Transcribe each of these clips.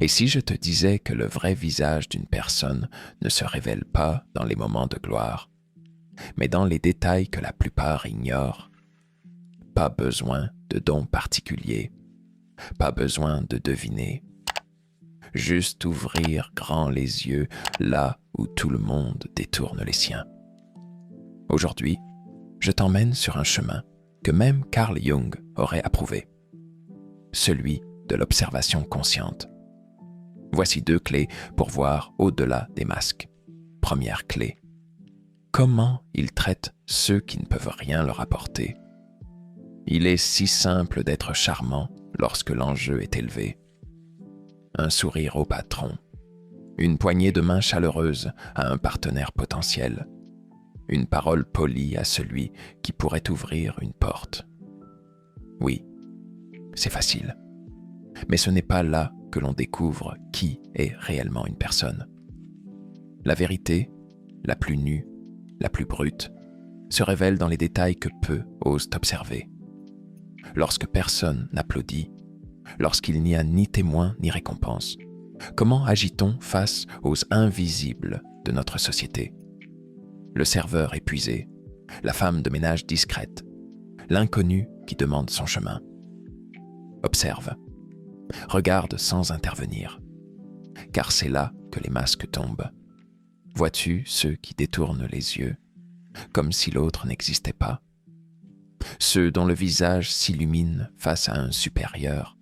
Et si je te disais que le vrai visage d'une personne ne se révèle pas dans les moments de gloire, mais dans les détails que la plupart ignorent? Pas besoin de dons particuliers, pas besoin de deviner, juste ouvrir grand les yeux là où tout le monde détourne les siens. Aujourd'hui, je t'emmène sur un chemin que même Carl Jung aurait approuvé, celui de l'observation consciente. Voici 2 clés pour voir au-delà des masques. Première clé: comment il traite ceux qui ne peuvent rien leur apporter. Il est si simple d'être charmant lorsque l'enjeu est élevé. Un sourire au patron, une poignée de main chaleureuse à un partenaire potentiel, une parole polie à celui qui pourrait ouvrir une porte. Oui, c'est facile. Mais ce n'est pas là que l'on découvre qui est réellement une personne. La vérité, la plus nue, la plus brute, se révèle dans les détails que peu osent observer. Lorsque personne n'applaudit, lorsqu'il n'y a ni témoin ni récompense, comment agit-on face aux invisibles de notre société? Le serveur épuisé, la femme de ménage discrète, l'inconnu qui demande son chemin. Observe, regarde sans intervenir, car c'est là que les masques tombent. Vois-tu ceux qui détournent les yeux, comme si l'autre n'existait pas? Ceux dont le visage s'illumine face à un supérieur,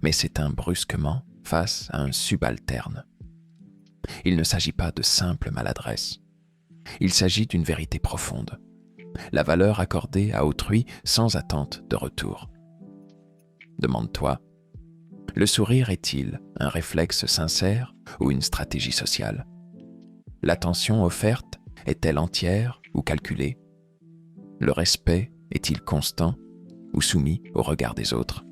mais s'éteint brusquement face à un subalterne. Il ne s'agit pas de simple maladresse. Il s'agit d'une vérité profonde, la valeur accordée à autrui sans attente de retour. Demande-toi, le sourire est-il un réflexe sincère ou une stratégie sociale? L'attention offerte est-elle entière ou calculée? Le respect est-il constant ou soumis au regard des autres?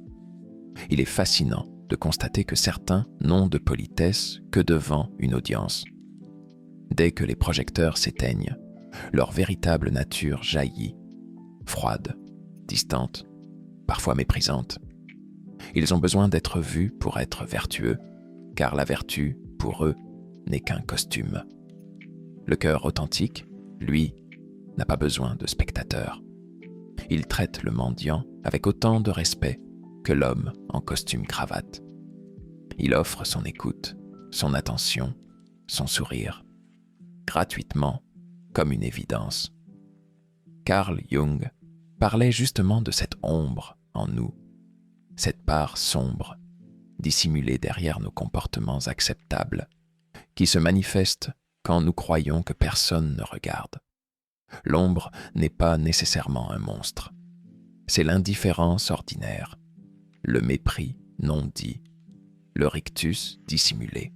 Il est fascinant de constater que certains n'ont de politesse que devant une audience. Dès que les projecteurs s'éteignent, leur véritable nature jaillit, froide, distante, parfois méprisante. Ils ont besoin d'être vus pour être vertueux, car la vertu, pour eux, n'est qu'un costume. Le cœur authentique, lui, n'a pas besoin de spectateurs. Il traite le mendiant avec autant de respect que l'homme en costume-cravate. Il offre son écoute, son attention, son sourire, gratuitement, comme une évidence. Carl Jung parlait justement de cette ombre en nous, cette part sombre, dissimulée derrière nos comportements acceptables, qui se manifeste quand nous croyons que personne ne regarde. L'ombre n'est pas nécessairement un monstre. C'est l'indifférence ordinaire, le mépris non dit, le rictus dissimulé.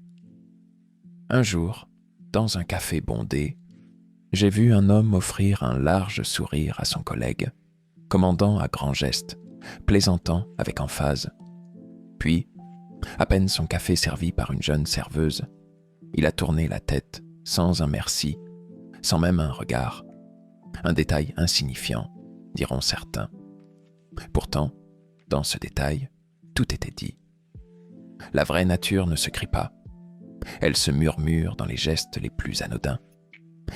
Un jour, dans un café bondé, j'ai vu un homme offrir un large sourire à son collègue, commandant à grands gestes, plaisantant avec emphase. Puis, à peine son café servi par une jeune serveuse, il a tourné la tête sans un merci, sans même un regard. Un détail insignifiant, diront certains. Pourtant, dans ce détail, tout était dit. La vraie nature ne se crie pas. Elle se murmure dans les gestes les plus anodins.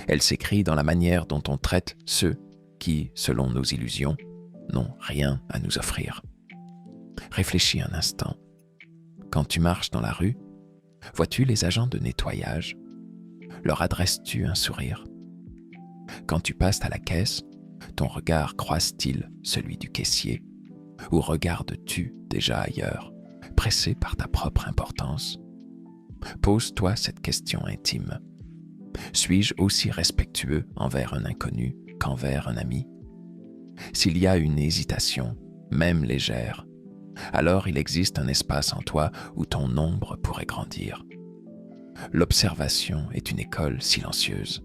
Elle s'écrit dans la manière dont on traite ceux qui, selon nos illusions, n'ont rien à nous offrir. Réfléchis un instant. Quand tu marches dans la rue, vois-tu les agents de nettoyage? Leur adresses-tu un sourire? Quand tu passes à la caisse, ton regard croise-t-il celui du caissier? Ou regardes-tu déjà ailleurs, pressé par ta propre importance? Pose-toi cette question intime. Suis-je aussi respectueux envers un inconnu qu'envers un ami? S'il y a une hésitation, même légère, alors il existe un espace en toi où ton ombre pourrait grandir. L'observation est une école silencieuse.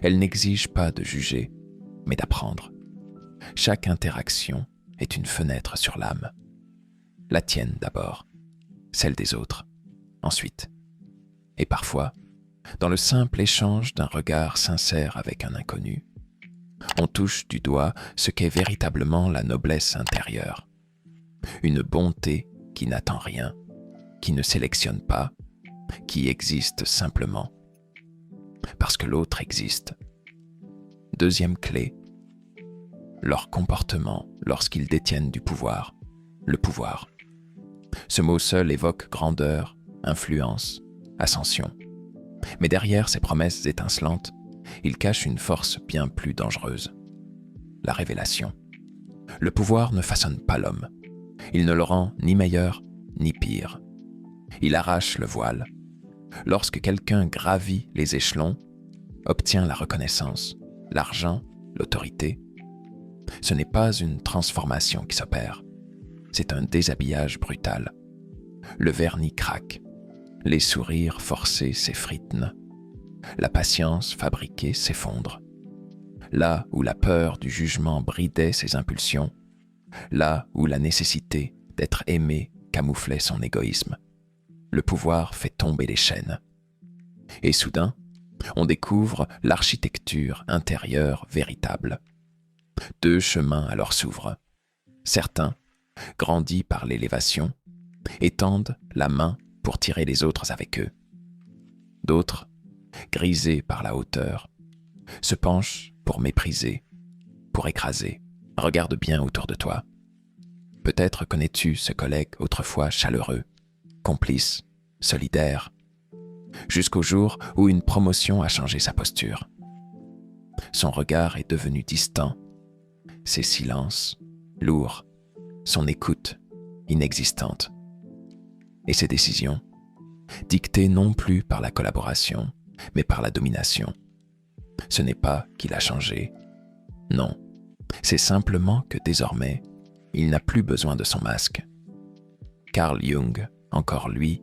Elle n'exige pas de juger, mais d'apprendre. Chaque interaction est une fenêtre sur l'âme. La tienne d'abord, celle des autres, ensuite. Et parfois, dans le simple échange d'un regard sincère avec un inconnu, on touche du doigt ce qu'est véritablement la noblesse intérieure. Une bonté qui n'attend rien, qui ne sélectionne pas, qui existe simplement, parce que l'autre existe. Deuxième clé, leur comportement lorsqu'ils détiennent du pouvoir, le pouvoir. Ce mot seul évoque grandeur, influence, ascension. Mais derrière ces promesses étincelantes, il cache une force bien plus dangereuse, la révélation. Le pouvoir ne façonne pas l'homme. Il ne le rend ni meilleur, ni pire. Il arrache le voile. Lorsque quelqu'un gravit les échelons, obtient la reconnaissance, l'argent, l'autorité, ce n'est pas une transformation qui s'opère. C'est un déshabillage brutal. Le vernis craque. Les sourires forcés s'effritent. La patience fabriquée s'effondre. Là où la peur du jugement bridait ses impulsions, là où la nécessité d'être aimé camouflait son égoïsme, le pouvoir fait tomber les chaînes. Et soudain, on découvre l'architecture intérieure véritable. Deux chemins alors s'ouvrent. Certains, grandis par l'élévation, étendent la main pour tirer les autres avec eux. D'autres, grisés par la hauteur, se penchent pour mépriser, pour écraser. Regarde bien autour de toi. Peut-être connais-tu ce collègue autrefois chaleureux, complice, solidaire, jusqu'au jour où une promotion a changé sa posture. Son regard est devenu distant, ses silences lourds, son écoute inexistante. Et ses décisions, dictées non plus par la collaboration, mais par la domination. Ce n'est pas qu'il a changé, non, c'est simplement que désormais, il n'a plus besoin de son masque. Carl Jung, encore lui,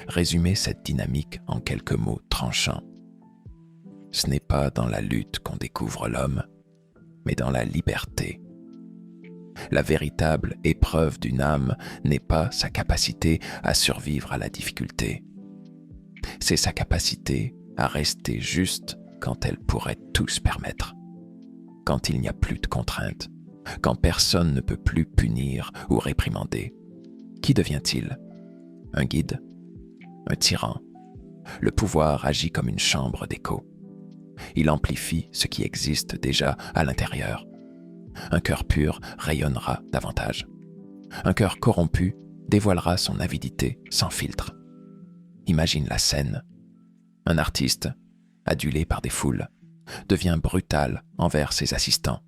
résumait cette dynamique en quelques mots tranchants. Ce n'est pas dans la lutte qu'on découvre l'homme, mais dans la liberté. La véritable épreuve d'une âme n'est pas sa capacité à survivre à la difficulté. C'est sa capacité à rester juste quand elle pourrait tout se permettre. Quand il n'y a plus de contraintes, quand personne ne peut plus punir ou réprimander. Qui devient-il? Un guide? Un tyran? Le pouvoir agit comme une chambre d'écho. Il amplifie ce qui existe déjà à l'intérieur. Un cœur pur rayonnera davantage. Un cœur corrompu dévoilera son avidité sans filtre. Imagine la scène. Un artiste, adulé par des foules, devient brutal envers ses assistants,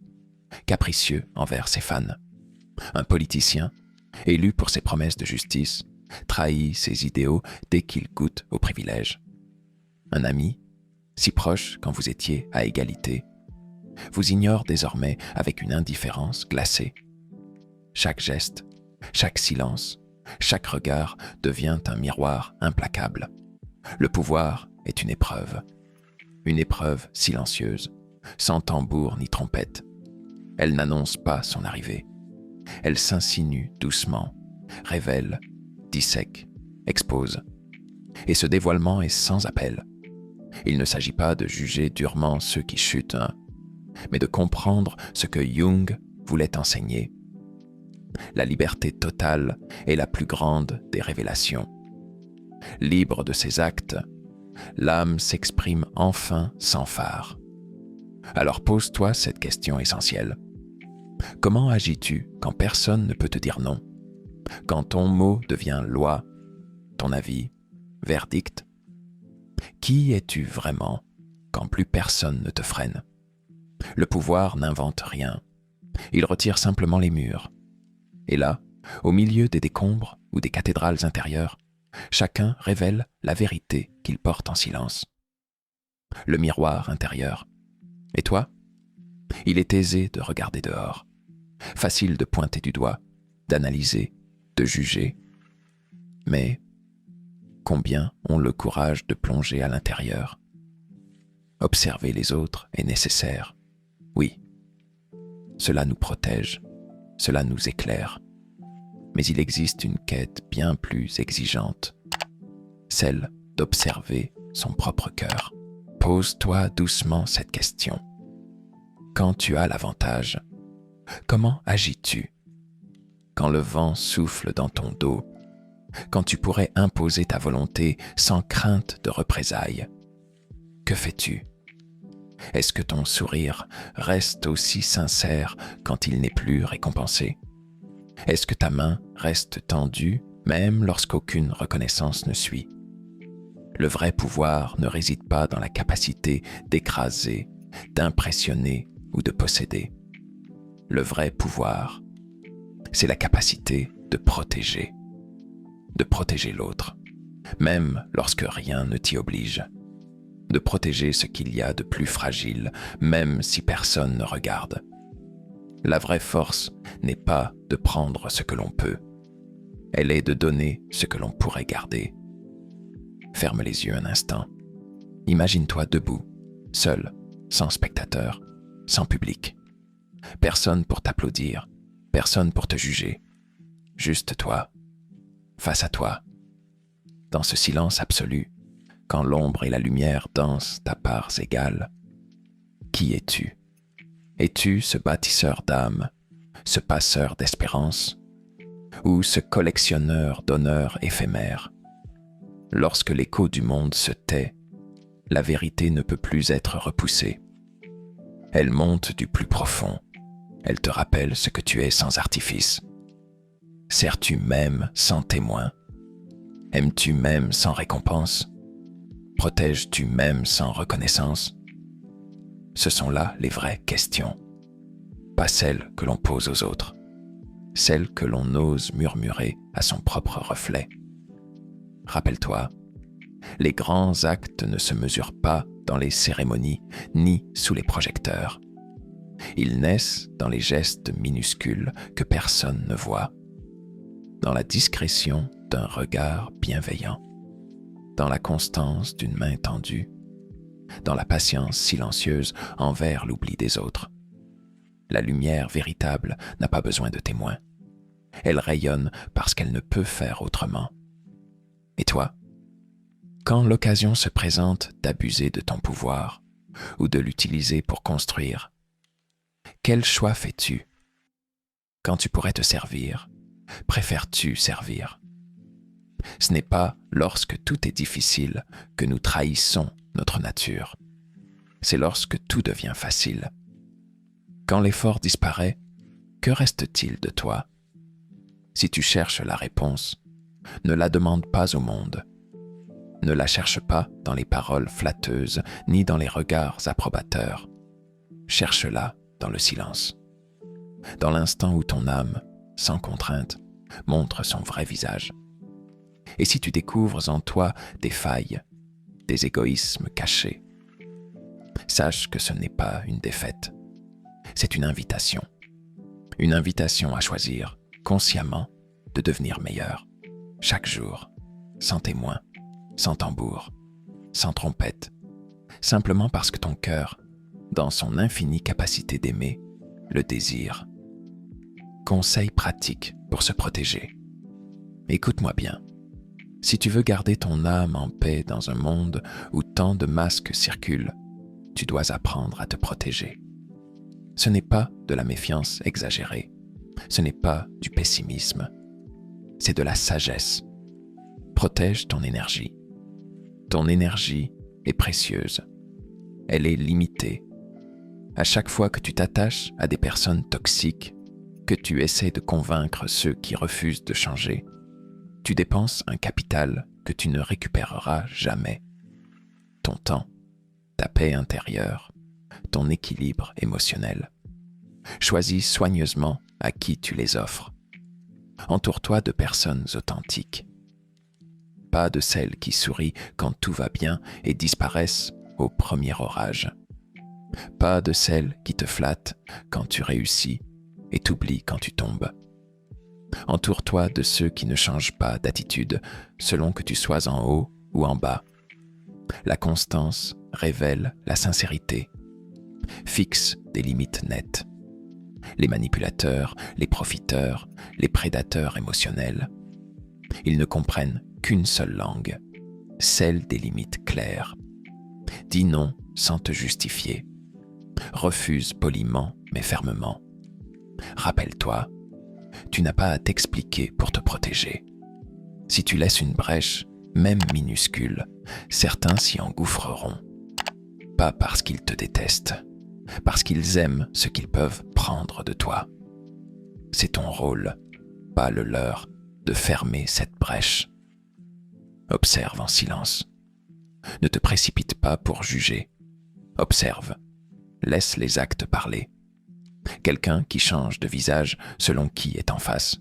capricieux envers ses fans. Un politicien, élu pour ses promesses de justice, trahit ses idéaux dès qu'il goûte aux privilèges. Un ami, si proche quand vous étiez à égalité, vous ignore désormais avec une indifférence glacée. Chaque geste, chaque silence, chaque regard devient un miroir implacable. Le pouvoir est une épreuve silencieuse, sans tambour ni trompette. Elle n'annonce pas son arrivée. Elle s'insinue doucement, révèle, dissèque, expose. Et ce dévoilement est sans appel. Il ne s'agit pas de juger durement ceux qui chutent, mais de comprendre ce que Jung voulait enseigner. La liberté totale est la plus grande des révélations. Libre de ses actes, l'âme s'exprime enfin sans phare. Alors pose-toi cette question essentielle. Comment agis-tu quand personne ne peut te dire non? Quand ton mot devient loi, ton avis, verdict? Qui es-tu vraiment quand plus personne ne te freine? Le pouvoir n'invente rien. Il retire simplement les murs. Et là, au milieu des décombres ou des cathédrales intérieures, chacun révèle la vérité qu'il porte en silence. Le miroir intérieur. Et toi? Il est aisé de regarder dehors. Facile de pointer du doigt, d'analyser, de juger. Mais combien ont le courage de plonger à l'intérieur? Observer les autres est nécessaire. Oui, cela nous protège, cela nous éclaire. Mais il existe une quête bien plus exigeante, celle d'observer son propre cœur. Pose-toi doucement cette question. Quand tu as l'avantage, comment agis-tu? Quand le vent souffle dans ton dos, quand tu pourrais imposer ta volonté sans crainte de représailles? Que fais-tu? Est-ce que ton sourire reste aussi sincère quand il n'est plus récompensé? Est-ce que ta main reste tendue même lorsqu'aucune reconnaissance ne suit? Le vrai pouvoir ne réside pas dans la capacité d'écraser, d'impressionner ou de posséder. Le vrai pouvoir, c'est la capacité de protéger l'autre, même lorsque rien ne t'y oblige, de protéger ce qu'il y a de plus fragile, même si personne ne regarde. La vraie force n'est pas de prendre ce que l'on peut, elle est de donner ce que l'on pourrait garder. Ferme les yeux un instant. Imagine-toi debout, seul, sans spectateur, sans public. Personne pour t'applaudir, personne pour te juger. Juste toi, face à toi. Dans ce silence absolu, quand l'ombre et la lumière dansent à parts égales, qui es-tu? Es-tu ce bâtisseur d'âme, ce passeur d'espérance, ou ce collectionneur d'honneurs éphémères? Lorsque l'écho du monde se tait, la vérité ne peut plus être repoussée. Elle monte du plus profond, elle te rappelle ce que tu es sans artifice. Sers-tu même sans témoin? Aimes-tu même sans récompense? Protèges-tu même sans reconnaissance? Ce sont là les vraies questions, pas celles que l'on pose aux autres, celles que l'on ose murmurer à son propre reflet. Rappelle-toi, les grands actes ne se mesurent pas dans les cérémonies ni sous les projecteurs. Ils naissent dans les gestes minuscules que personne ne voit, dans la discrétion d'un regard bienveillant, dans la constance d'une main tendue, dans la patience silencieuse envers l'oubli des autres. La lumière véritable n'a pas besoin de témoins. Elle rayonne parce qu'elle ne peut faire autrement. Et toi, quand l'occasion se présente d'abuser de ton pouvoir ou de l'utiliser pour construire, quel choix fais-tu? Quand tu pourrais te servir, préfères-tu servir? Ce n'est pas lorsque tout est difficile que nous trahissons notre nature. C'est lorsque tout devient facile. Quand l'effort disparaît, que reste-t-il de toi? Si tu cherches la réponse, ne la demande pas au monde. Ne la cherche pas dans les paroles flatteuses ni dans les regards approbateurs. Cherche-la dans le silence. Dans l'instant où ton âme, sans contrainte, montre son vrai visage. Et si tu découvres en toi des failles, des égoïsmes cachés, sache que ce n'est pas une défaite. C'est une invitation à choisir consciemment de devenir meilleur, chaque jour, sans témoin, sans tambour, sans trompette, simplement parce que ton cœur, dans son infinie capacité d'aimer, le désire. Conseil pratique pour se protéger. Écoute-moi bien. Si tu veux garder ton âme en paix dans un monde où tant de masques circulent, tu dois apprendre à te protéger. Ce n'est pas de la méfiance exagérée, ce n'est pas du pessimisme, c'est de la sagesse. Protège ton énergie. Ton énergie est précieuse, elle est limitée. À chaque fois que tu t'attaches à des personnes toxiques, que tu essaies de convaincre ceux qui refusent de changer, tu dépenses un capital que tu ne récupéreras jamais. Ton temps, ta paix intérieure, ton équilibre émotionnel. Choisis soigneusement à qui tu les offres. Entoure-toi de personnes authentiques. Pas de celles qui sourient quand tout va bien et disparaissent au premier orage. Pas de celles qui te flattent quand tu réussis et t'oublient quand tu tombes. Entoure-toi de ceux qui ne changent pas d'attitude selon que tu sois en haut ou en bas. La constance révèle la sincérité. Fixe des limites nettes. Les manipulateurs, les profiteurs, les prédateurs émotionnels, ils ne comprennent qu'une seule langue, celle des limites claires. Dis non sans te justifier. Refuse poliment mais fermement. Rappelle-toi, tu n'as pas à t'expliquer pour te protéger. Si tu laisses une brèche, même minuscule, certains s'y engouffreront. Pas parce qu'ils te détestent, parce qu'ils aiment ce qu'ils peuvent prendre de toi. C'est ton rôle, pas le leur, de fermer cette brèche. Observe en silence. Ne te précipite pas pour juger. Observe. Laisse les actes parler. Quelqu'un qui change de visage selon qui est en face.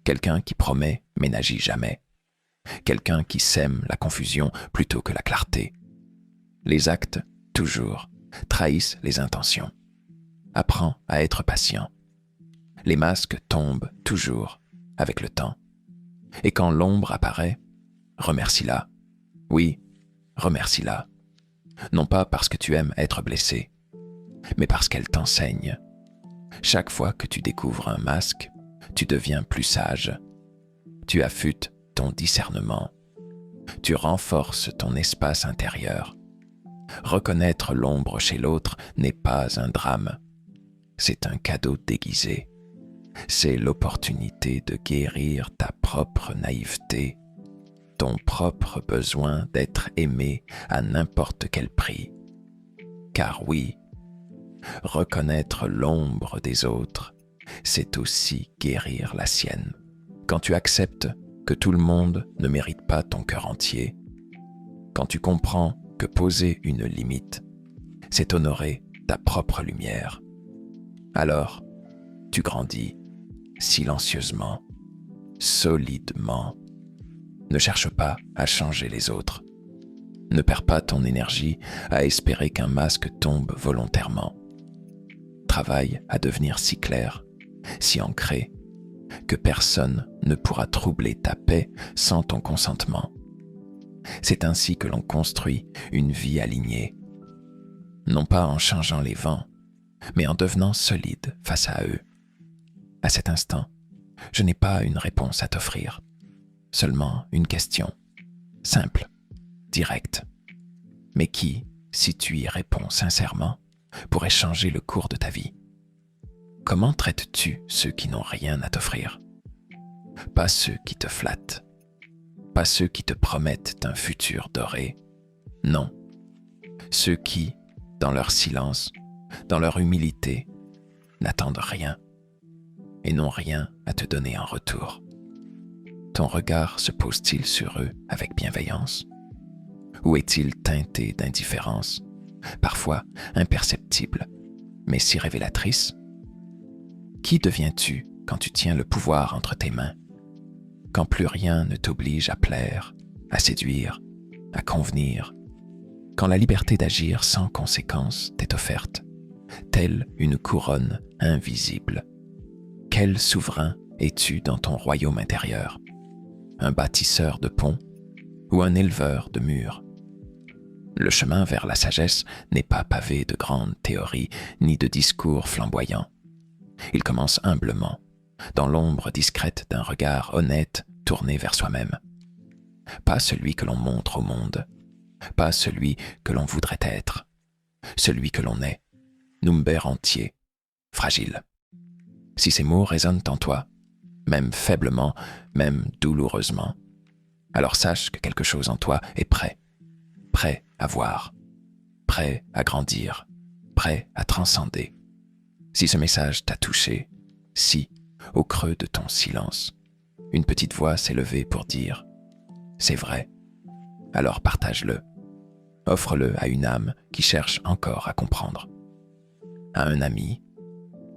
Quelqu'un qui promet mais n'agit jamais. Quelqu'un qui sème la confusion plutôt que la clarté. Les actes, toujours, trahissent les intentions. Apprends à être patient. Les masques tombent toujours avec le temps. Et quand l'ombre apparaît, remercie-la. Oui, remercie-la. Non pas parce que tu aimes être blessé, mais parce qu'elle t'enseigne. Chaque fois que tu découvres un masque, tu deviens plus sage. Tu affûtes ton discernement. Tu renforces ton espace intérieur. Reconnaître l'ombre chez l'autre n'est pas un drame. C'est un cadeau déguisé. C'est l'opportunité de guérir ta propre naïveté, ton propre besoin d'être aimé à n'importe quel prix. Car oui, reconnaître l'ombre des autres, c'est aussi guérir la sienne. Quand tu acceptes que tout le monde ne mérite pas ton cœur entier, quand tu comprends que poser une limite, c'est honorer ta propre lumière, alors tu grandis silencieusement, solidement. Ne cherche pas à changer les autres. Ne perds pas ton énergie à espérer qu'un masque tombe volontairement. Travaille à devenir si clair, si ancré, que personne ne pourra troubler ta paix sans ton consentement. C'est ainsi que l'on construit une vie alignée. Non pas en changeant les vents, mais en devenant solide face à eux. À cet instant, je n'ai pas une réponse à t'offrir, seulement une question, simple, directe, mais qui, si tu y réponds sincèrement, pourrait changer le cours de ta vie. Comment traites-tu ceux qui n'ont rien à t'offrir? Pas ceux qui te flattent, pas ceux qui te promettent un futur doré, non, ceux qui, dans leur silence, dans leur humilité, n'attendent rien et n'ont rien à te donner en retour. Ton regard se pose-t-il sur eux avec bienveillance? Ou est-il teinté d'indifférence, parfois imperceptible, mais si révélatrice? Qui deviens-tu quand tu tiens le pouvoir entre tes mains? Quand plus rien ne t'oblige à plaire, à séduire, à convenir? Quand la liberté d'agir sans conséquence t'est offerte, telle une couronne invisible? Quel souverain es-tu dans ton royaume intérieur? Un bâtisseur de ponts ou un éleveur de murs? Le chemin vers la sagesse n'est pas pavé de grandes théories ni de discours flamboyants. Il commence humblement, dans l'ombre discrète d'un regard honnête tourné vers soi-même. Pas celui que l'on montre au monde, pas celui que l'on voudrait être, celui que l'on est, number entier, fragile. Si ces mots résonnent en toi, même faiblement, même douloureusement, alors sache que quelque chose en toi est prêt à voir, prêt à grandir, prêt à transcender. Si ce message t'a touché, si, au creux de ton silence, une petite voix s'est levée pour dire « C'est vrai », alors partage-le. Offre-le à une âme qui cherche encore à comprendre. À un ami,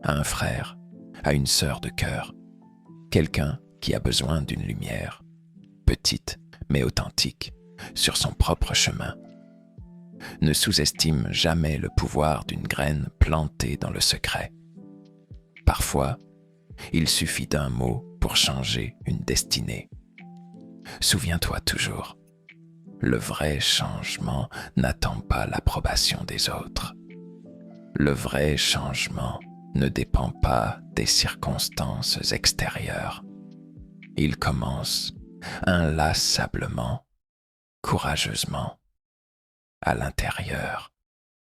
à un frère, à une sœur de cœur. Quelqu'un qui a besoin d'une lumière, petite mais authentique, sur son propre chemin. Ne sous-estime jamais le pouvoir d'une graine plantée dans le secret. Parfois, il suffit d'un mot pour changer une destinée. Souviens-toi toujours, le vrai changement n'attend pas l'approbation des autres. Le vrai changement ne dépend pas des circonstances extérieures. Il commence inlassablement, courageusement, à l'intérieur.